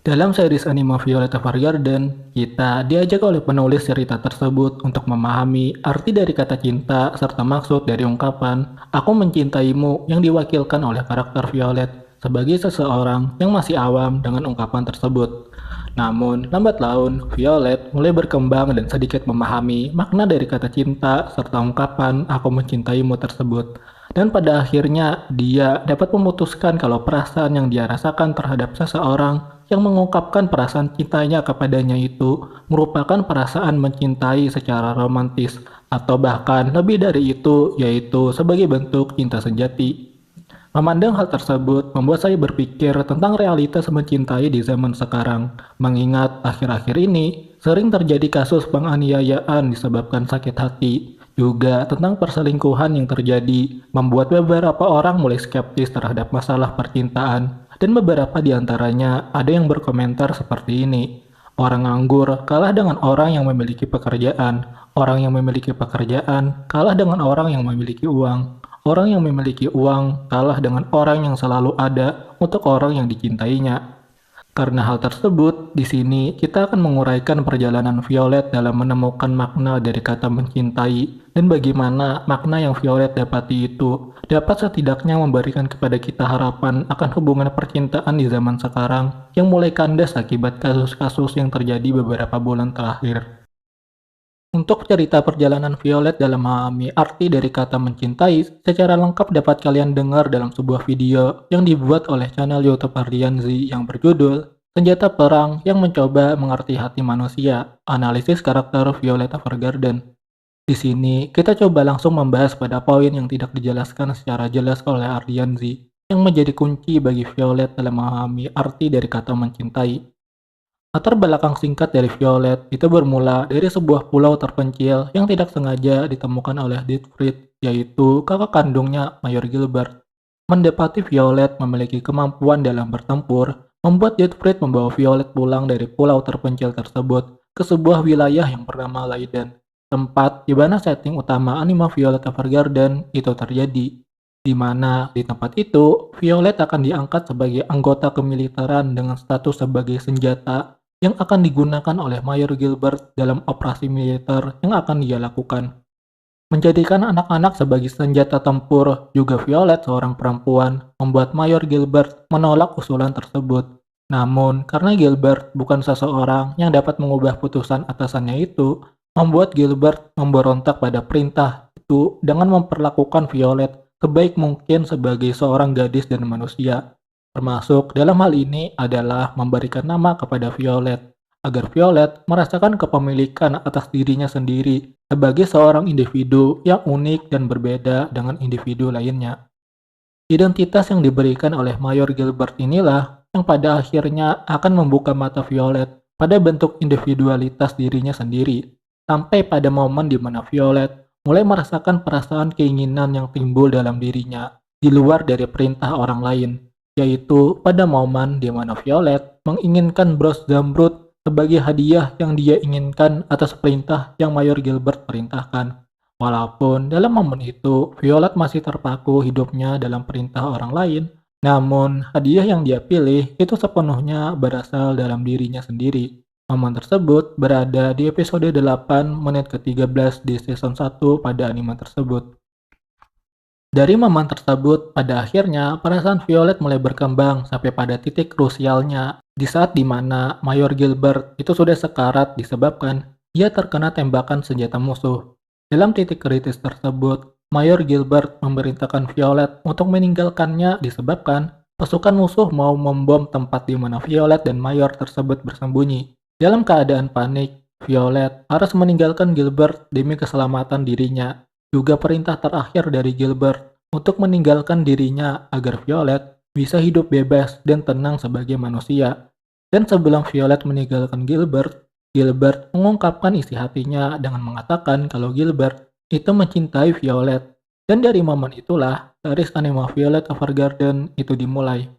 Dalam series anime Violet Evergarden, kita diajak oleh penulis cerita tersebut untuk memahami arti dari kata cinta serta maksud dari ungkapan "Aku mencintaimu" yang diwakilkan oleh karakter Violet sebagai seseorang yang masih awam dengan ungkapan tersebut. Namun, lambat laun, Violet mulai berkembang dan sedikit memahami makna dari kata cinta serta ungkapan "Aku mencintaimu" tersebut. Dan pada akhirnya, dia dapat memutuskan kalau perasaan yang dia rasakan terhadap seseorang yang mengungkapkan perasaan cintanya kepadanya itu merupakan perasaan mencintai secara romantis, atau bahkan lebih dari itu, yaitu sebagai bentuk cinta sejati. Memandang hal tersebut membuat saya berpikir tentang realitas mencintai di zaman sekarang, mengingat akhir-akhir ini sering terjadi kasus penganiayaan disebabkan sakit hati, juga tentang perselingkuhan yang terjadi, membuat beberapa orang mulai skeptis terhadap masalah percintaan, dan beberapa di antaranya ada yang berkomentar seperti ini. Orang nganggur kalah dengan orang yang memiliki pekerjaan, orang yang memiliki pekerjaan kalah dengan orang yang memiliki uang. Orang yang memiliki uang kalah dengan orang yang selalu ada untuk orang yang dicintainya. Karena hal tersebut, di sini kita akan menguraikan perjalanan Violet dalam menemukan makna dari kata mencintai dan bagaimana makna yang Violet dapati itu dapat setidaknya memberikan kepada kita harapan akan hubungan percintaan di zaman sekarang yang mulai kandas akibat kasus-kasus yang terjadi beberapa bulan terakhir. Untuk cerita perjalanan Violet dalam memahami arti dari kata mencintai, secara lengkap dapat kalian dengar dalam sebuah video yang dibuat oleh channel YouTube Ardianzi yang berjudul Senjata Perang yang Mencoba Mengerti Hati Manusia, Analisis Karakter Violet Evergarden. Di sini, kita coba langsung membahas pada poin yang tidak dijelaskan secara jelas oleh Ardianzi, yang menjadi kunci bagi Violet dalam memahami arti dari kata mencintai. Latar belakang singkat dari Violet itu bermula dari sebuah pulau terpencil yang tidak sengaja ditemukan oleh Siegfried, yaitu kakak kandungnya Mayor Gilbert. Mendapati Violet memiliki kemampuan dalam bertempur, membuat Siegfried membawa Violet pulang dari pulau terpencil tersebut ke sebuah wilayah yang bernama Leiden, tempat di mana setting utama anime Violet Evergarden itu terjadi. Di mana di tempat itu, Violet akan diangkat sebagai anggota kemiliteran dengan status sebagai senjata yang akan digunakan oleh Mayor Gilbert dalam operasi militer yang akan dia lakukan. Menjadikan anak-anak sebagai senjata tempur, juga Violet seorang perempuan, membuat Mayor Gilbert menolak usulan tersebut. Namun, karena Gilbert bukan seseorang yang dapat mengubah putusan atasannya itu, membuat Gilbert memberontak pada perintah itu dengan memperlakukan Violet sebaik mungkin sebagai seorang gadis dan manusia. Termasuk dalam hal ini adalah memberikan nama kepada Violet, agar Violet merasakan kepemilikan atas dirinya sendiri sebagai seorang individu yang unik dan berbeda dengan individu lainnya. Identitas yang diberikan oleh Mayor Gilbert inilah yang pada akhirnya akan membuka mata Violet pada bentuk individualitas dirinya sendiri, sampai pada momen di mana Violet mulai merasakan perasaan keinginan yang timbul dalam dirinya di luar dari perintah orang lain, yaitu pada momen di mana Violet menginginkan bros Zamrud sebagai hadiah yang dia inginkan atas perintah yang Mayor Gilbert perintahkan. Walaupun dalam momen itu Violet masih terpaku hidupnya dalam perintah orang lain, namun hadiah yang dia pilih itu sepenuhnya berasal dalam dirinya sendiri. Momen tersebut berada di episode 8 menit ke-13 di season 1 pada anime tersebut. Dari momen tersebut, pada akhirnya perasaan Violet mulai berkembang sampai pada titik krusialnya di saat dimana Mayor Gilbert itu sudah sekarat disebabkan ia terkena tembakan senjata musuh. Dalam titik kritis tersebut, Mayor Gilbert memerintahkan Violet untuk meninggalkannya disebabkan pasukan musuh mau membom tempat di mana Violet dan Mayor tersebut bersembunyi. Dalam keadaan panik, Violet harus meninggalkan Gilbert demi keselamatan dirinya. Juga perintah terakhir dari Gilbert untuk meninggalkan dirinya agar Violet bisa hidup bebas dan tenang sebagai manusia. Dan sebelum Violet meninggalkan Gilbert, Gilbert mengungkapkan isi hatinya dengan mengatakan kalau Gilbert itu mencintai Violet. Dan dari momen itulah, series anime Violet Evergarden itu dimulai.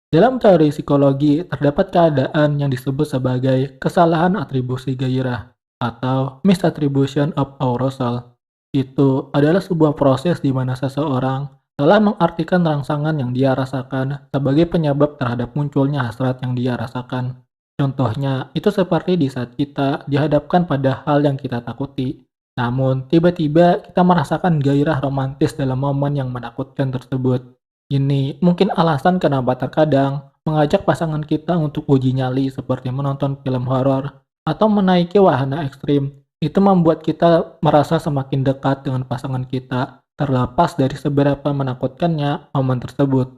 Dalam teori psikologi, terdapat keadaan yang disebut sebagai kesalahan atribusi gairah atau misattribution of arousal. Itu adalah sebuah proses di mana seseorang telah mengartikan rangsangan yang dia rasakan sebagai penyebab terhadap munculnya hasrat yang dia rasakan. Contohnya, itu seperti di saat kita dihadapkan pada hal yang kita takuti, namun tiba-tiba kita merasakan gairah romantis dalam momen yang menakutkan tersebut. Ini mungkin alasan kenapa terkadang mengajak pasangan kita untuk uji nyali seperti menonton film horor atau menaiki wahana ekstrim itu membuat kita merasa semakin dekat dengan pasangan kita, terlepas dari seberapa menakutkannya momen tersebut.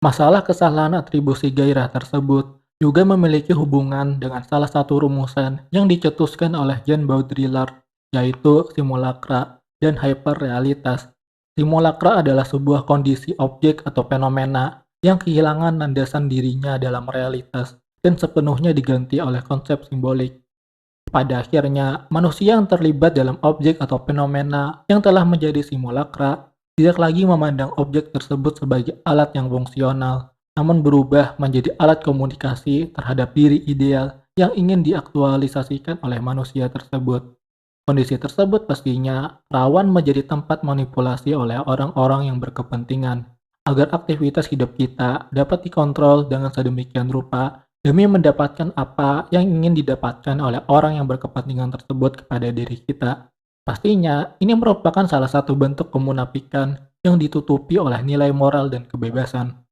Masalah kesalahan atribusi gairah tersebut juga memiliki hubungan dengan salah satu rumusan yang dicetuskan oleh Jean Baudrillard, yaitu simulakra dan hyperrealitas. Simulakra adalah sebuah kondisi objek atau fenomena yang kehilangan landasan dirinya dalam realitas dan sepenuhnya diganti oleh konsep simbolik. Pada akhirnya, manusia yang terlibat dalam objek atau fenomena yang telah menjadi simulakra tidak lagi memandang objek tersebut sebagai alat yang fungsional, namun berubah menjadi alat komunikasi terhadap diri ideal yang ingin diaktualisasikan oleh manusia tersebut. Kondisi tersebut pastinya rawan menjadi tempat manipulasi oleh orang-orang yang berkepentingan agar aktivitas hidup kita dapat dikontrol dengan sedemikian rupa demi mendapatkan apa yang ingin didapatkan oleh orang yang berkepentingan tersebut kepada diri kita. Pastinya, ini merupakan salah satu bentuk kemunafikan yang ditutupi oleh nilai moral dan kebebasan.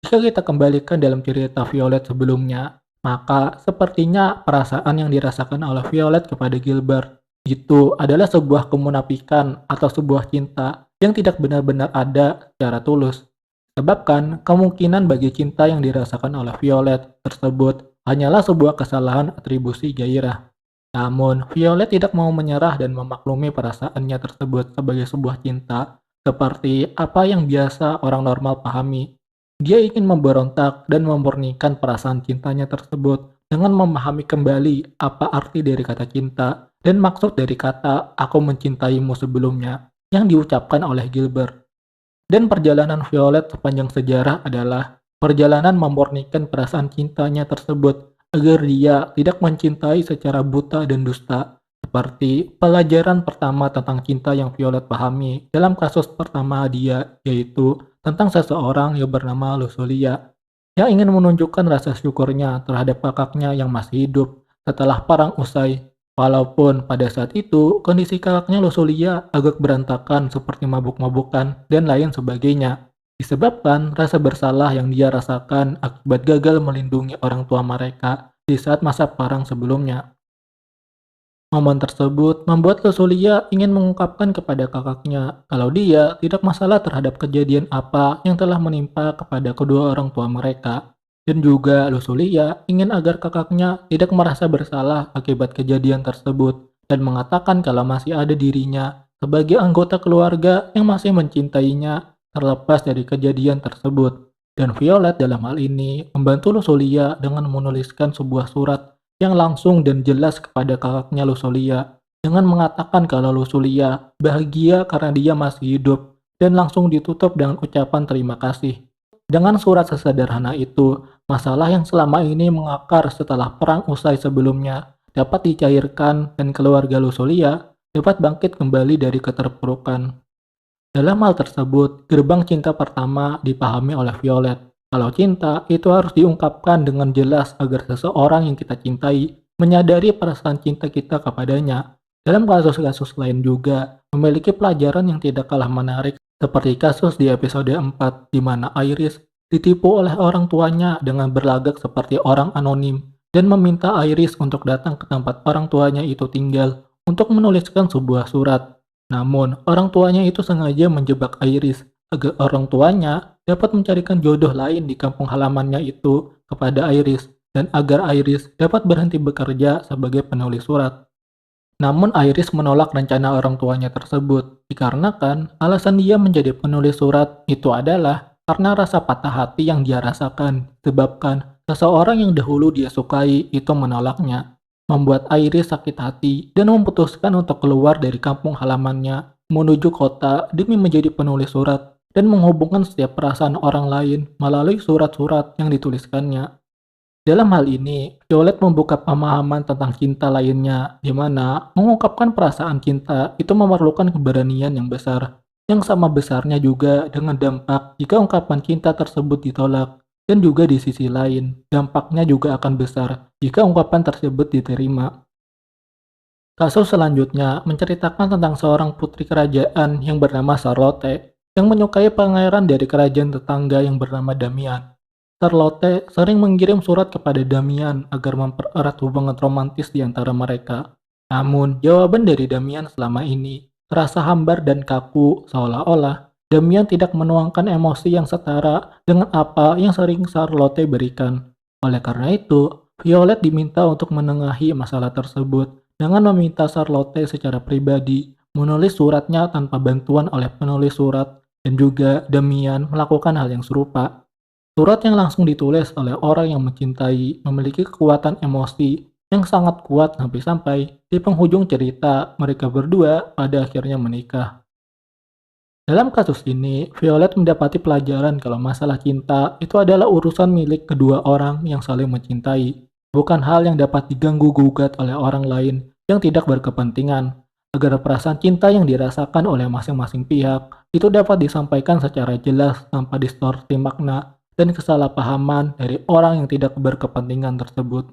Jika kita kembalikan dalam cerita Violet sebelumnya, maka sepertinya perasaan yang dirasakan oleh Violet kepada Gilbert itu adalah sebuah kemunafikan atau sebuah cinta yang tidak benar-benar ada secara tulus. Sebabkan kemungkinan bagi cinta yang dirasakan oleh Violet tersebut hanyalah sebuah kesalahan atribusi gairah. Namun, Violet tidak mau menyerah dan memaklumi perasaannya tersebut sebagai sebuah cinta, seperti apa yang biasa orang normal pahami. Dia ingin memberontak dan memurnikan perasaan cintanya tersebut dengan memahami kembali apa arti dari kata cinta dan maksud dari kata "aku mencintaimu" sebelumnya yang diucapkan oleh Gilbert. Dan perjalanan Violet sepanjang sejarah adalah perjalanan memurnikan perasaan cintanya tersebut agar dia tidak mencintai secara buta dan dusta, seperti pelajaran pertama tentang cinta yang Violet pahami dalam kasus pertama dia, yaitu tentang seseorang yang bernama Lusulia, yang ingin menunjukkan rasa syukurnya terhadap kakaknya yang masih hidup setelah perang usai. Walaupun pada saat itu kondisi kakaknya Lusulia agak berantakan seperti mabuk-mabukan dan lain sebagainya, disebabkan rasa bersalah yang dia rasakan akibat gagal melindungi orang tua mereka di saat masa perang sebelumnya. Momen tersebut membuat Lusulia ingin mengungkapkan kepada kakaknya kalau dia tidak masalah terhadap kejadian apa yang telah menimpa kepada kedua orang tua mereka. Dan juga Lusulia ingin agar kakaknya tidak merasa bersalah akibat kejadian tersebut dan mengatakan kalau masih ada dirinya sebagai anggota keluarga yang masih mencintainya terlepas dari kejadian tersebut. Dan Violet dalam hal ini membantu Lusulia dengan menuliskan sebuah surat yang langsung dan jelas kepada kakaknya Lusulia dengan mengatakan kalau Lusulia bahagia karena dia masih hidup dan langsung ditutup dengan ucapan terima kasih. Dengan surat sesederhana itu, masalah yang selama ini mengakar setelah perang usai sebelumnya dapat dicairkan dan keluarga Lusulia dapat bangkit kembali dari keterpurukan. Dalam hal tersebut, gerbang cinta pertama dipahami oleh Violet. Kalau cinta itu harus diungkapkan dengan jelas agar seseorang yang kita cintai menyadari perasaan cinta kita kepadanya. Dalam kasus-kasus lain juga memiliki pelajaran yang tidak kalah menarik seperti kasus di episode 4 di mana Iris ditipu oleh orang tuanya dengan berlagak seperti orang anonim dan meminta Iris untuk datang ke tempat orang tuanya itu tinggal untuk menuliskan sebuah surat. Namun, orang tuanya itu sengaja menjebak Iris agar orang tuanya dapat mencarikan jodoh lain di kampung halamannya itu kepada Iris dan agar Iris dapat berhenti bekerja sebagai penulis surat. Namun Iris menolak rencana orang tuanya tersebut, dikarenakan alasan dia menjadi penulis surat itu adalah karena rasa patah hati yang dia rasakan, sebabkan seseorang yang dahulu dia sukai itu menolaknya, membuat Iris sakit hati dan memutuskan untuk keluar dari kampung halamannya menuju kota demi menjadi penulis surat dan menghubungkan setiap perasaan orang lain melalui surat-surat yang dituliskannya. Dalam hal ini, Violet membuka pemahaman tentang cinta lainnya, di mana mengungkapkan perasaan cinta itu memerlukan keberanian yang besar. yang sama besarnya juga dengan dampak jika ungkapan cinta tersebut ditolak. Dan juga di sisi lain, dampaknya juga akan besar jika ungkapan tersebut diterima. Kasus selanjutnya menceritakan tentang seorang putri kerajaan yang bernama Charlotte yang menyukai pangeran dari kerajaan tetangga yang bernama Damian. Charlotte sering mengirim surat kepada Damian agar mempererat hubungan romantis di antara mereka. Namun, jawaban dari Damian selama ini terasa hambar dan kaku, seolah-olah Damian tidak menuangkan emosi yang setara dengan apa yang sering Charlotte berikan. Oleh karena itu, Violet diminta untuk menengahi masalah tersebut dengan meminta Charlotte secara pribadi menulis suratnya tanpa bantuan oleh penulis surat, dan juga Damian melakukan hal yang serupa. Surat yang langsung ditulis oleh orang yang mencintai memiliki kekuatan emosi yang sangat kuat sampai-sampai di penghujung cerita mereka berdua pada akhirnya menikah. Dalam kasus ini, Violet mendapati pelajaran kalau masalah cinta itu adalah urusan milik kedua orang yang saling mencintai, bukan hal yang dapat diganggu-gugat oleh orang lain yang tidak berkepentingan, agar perasaan cinta yang dirasakan oleh masing-masing pihak itu dapat disampaikan secara jelas tanpa distorsi makna dan kesalahpahaman dari orang yang tidak berkepentingan tersebut.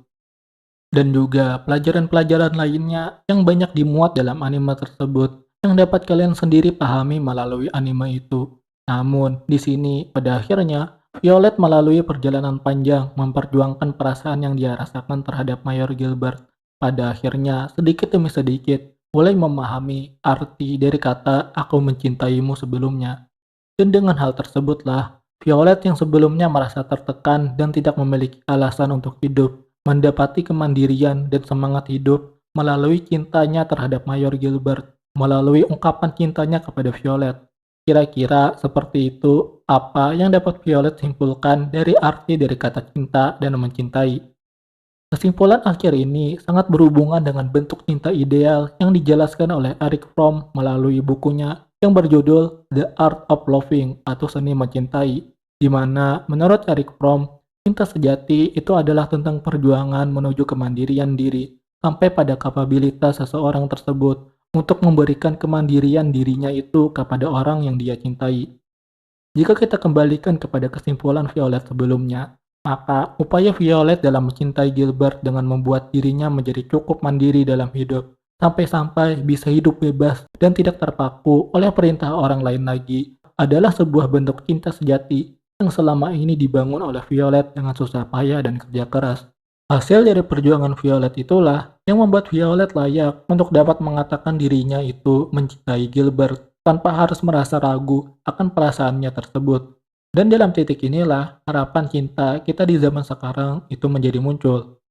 Dan juga pelajaran-pelajaran lainnya yang banyak dimuat dalam anime tersebut yang dapat kalian sendiri pahami melalui anime itu. Namun, di sini pada akhirnya Violet melalui perjalanan panjang memperjuangkan perasaan yang dia rasakan terhadap Mayor Gilbert. Pada akhirnya, sedikit demi sedikit, mulai memahami arti dari kata "aku mencintaimu" sebelumnya. Dan dengan hal tersebutlah, Violet yang sebelumnya merasa tertekan dan tidak memiliki alasan untuk hidup, mendapati kemandirian dan semangat hidup melalui cintanya terhadap Mayor Gilbert, melalui ungkapan cintanya kepada Violet. Kira-kira seperti itu apa yang dapat Violet simpulkan dari arti dari kata cinta dan mencintai. Kesimpulan akhir ini sangat berhubungan dengan bentuk cinta ideal yang dijelaskan oleh Eric Fromm melalui bukunya yang berjudul The Art of Loving atau Seni Mencintai, di mana menurut Eric Fromm, cinta sejati itu adalah tentang perjuangan menuju kemandirian diri sampai pada kapabilitas seseorang tersebut untuk memberikan kemandirian dirinya itu kepada orang yang dia cintai. Jika kita kembalikan kepada kesimpulan Violet sebelumnya, maka upaya Violet dalam mencintai Gilbert dengan membuat dirinya menjadi cukup mandiri dalam hidup, sampai-sampai bisa hidup bebas dan tidak terpaku oleh perintah orang lain lagi, adalah sebuah bentuk cinta sejati yang selama ini dibangun oleh Violet dengan susah payah dan kerja keras. Hasil dari perjuangan Violet itulah yang membuat Violet layak untuk dapat mengatakan dirinya itu mencintai Gilbert tanpa harus merasa ragu akan perasaannya tersebut. Dan dalam titik inilah harapan cinta kita di zaman sekarang itu menjadi muncul.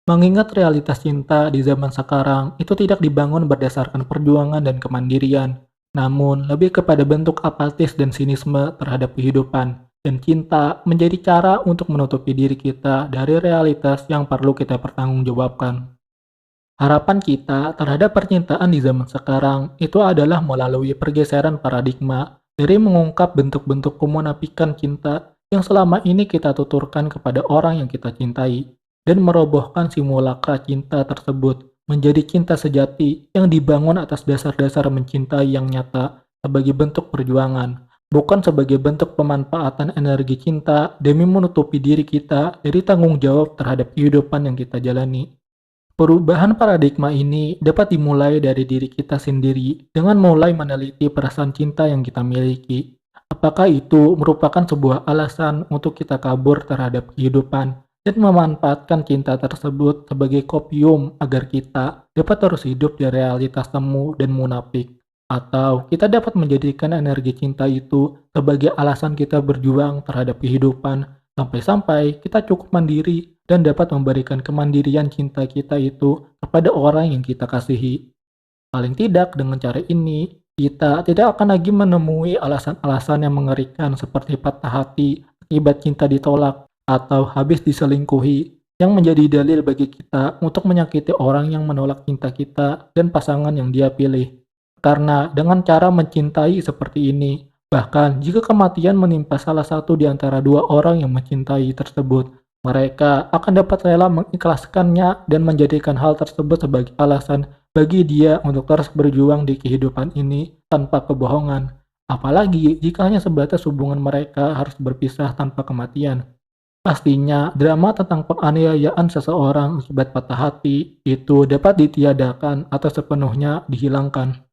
Mengingat realitas cinta di zaman sekarang itu tidak dibangun berdasarkan perjuangan dan kemandirian, namun lebih kepada bentuk apatis dan sinisme terhadap kehidupan. Dan cinta menjadi cara untuk menutupi diri kita dari realitas yang perlu kita pertanggungjawabkan. Harapan kita terhadap percintaan di zaman sekarang itu adalah melalui pergeseran paradigma dari mengungkap bentuk-bentuk kemunafikan cinta yang selama ini kita tuturkan kepada orang yang kita cintai, dan merobohkan simulakra cinta tersebut menjadi cinta sejati yang dibangun atas dasar-dasar mencintai yang nyata sebagai bentuk perjuangan, bukan sebagai bentuk pemanfaatan energi cinta demi menutupi diri kita dari tanggung jawab terhadap kehidupan yang kita jalani. Perubahan paradigma ini dapat dimulai dari diri kita sendiri dengan mulai meneliti perasaan cinta yang kita miliki. Apakah itu merupakan sebuah alasan untuk kita kabur terhadap kehidupan dan memanfaatkan cinta tersebut sebagai kopium agar kita dapat terus hidup di realitas semu dan munafik? Atau kita dapat menjadikan energi cinta itu sebagai alasan kita berjuang terhadap kehidupan sampai-sampai kita cukup mandiri dan dapat memberikan kemandirian cinta kita itu kepada orang yang kita kasihi. Paling tidak dengan cara ini, kita tidak akan lagi menemui alasan-alasan yang mengerikan seperti patah hati akibat cinta ditolak atau habis diselingkuhi yang menjadi dalil bagi kita untuk menyakiti orang yang menolak cinta kita dan pasangan yang dia pilih. Karena dengan cara mencintai seperti ini, bahkan jika kematian menimpa salah satu di antara dua orang yang mencintai tersebut, mereka akan dapat rela mengikhlaskannya dan menjadikan hal tersebut sebagai alasan bagi dia untuk terus berjuang di kehidupan ini tanpa kebohongan. Apalagi jika hanya sebatas hubungan mereka harus berpisah tanpa kematian. Pastinya, drama tentang penganiayaan seseorang akibat patah hati itu dapat ditiadakan atau sepenuhnya dihilangkan.